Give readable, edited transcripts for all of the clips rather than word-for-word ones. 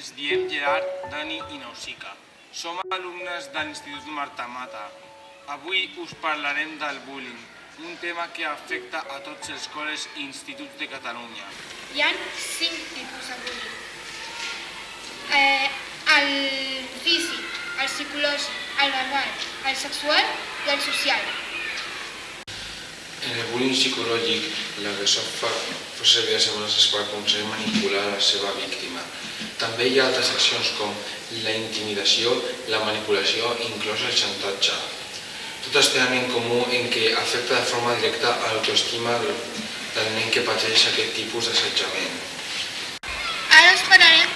Ens diem Gerard, Dani i Nausica. Som alumnes de l'Institut Marta Mata. Avui us parlarem del bullying, un tema que afecta a tots els col·legis i instituts de Catalunya. Hi ha 5 tipus de bullying. El físic, el psicològic, el verbal, el sexual i el social. En el bullying psicològic, l'agressor fa servir les amenaces per aconseguir manipular la seva víctima. També hi ha altres accions com la intimidació, la manipulació i inclús el xantatge. Totes tenen en comú en què afecta de forma directa a l'autoestima del nen que pateix aquest tipus d'assetjament. Ara us parlarem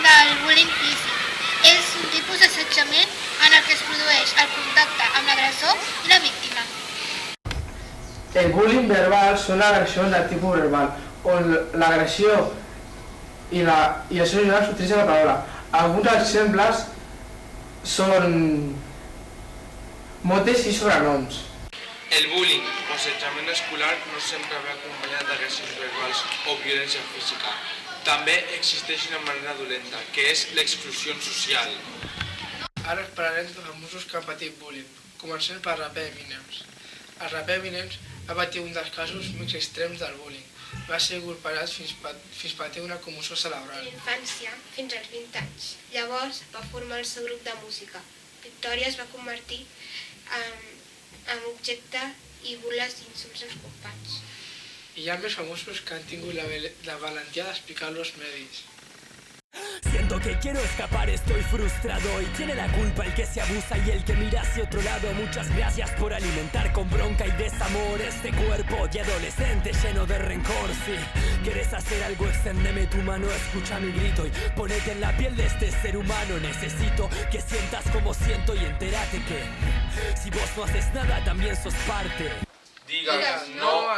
del bullying físic. És un tipus d'assetjament en el que es produeix el contacte amb l'agressor i la víctima. El bullying verbal són agressions de tipus verbal, on l'agressió i el seu general s'utilitza la paraula. Alguns exemples són motes i sobrenoms. El bullying o assetjament escolar no sempre va acompanyat d'agressions verbals o violència física. També existeix una manera dolenta, que és l'exclusió social. Ara us parlarem de famosos que han patit bullying. Comencem per raper Eminem. El raper Eminem va patir un dels casos més extrems del bullying. Va ser golpeat fins patir una commoció cerebral. A la infància, fins als 20 anys. Llavors va formar el seu grup de música. Victòria es va convertir en objecte i burles i insults als companys. I hi ha més famosos que han tingut la valentia d'explicar-lo als medis. Siento que quiero escapar, estoy frustrado y tiene la culpa el que se abusa y el que mira hacia otro lado. Muchas gracias por alimentar con bronca y desamor este cuerpo de adolescente lleno de rencor. Si quieres hacer algo, exténdeme tu mano, escucha mi grito y ponete en la piel de este ser humano. Necesito que sientas como siento y entérate que si vos no haces nada también sos parte. Digas no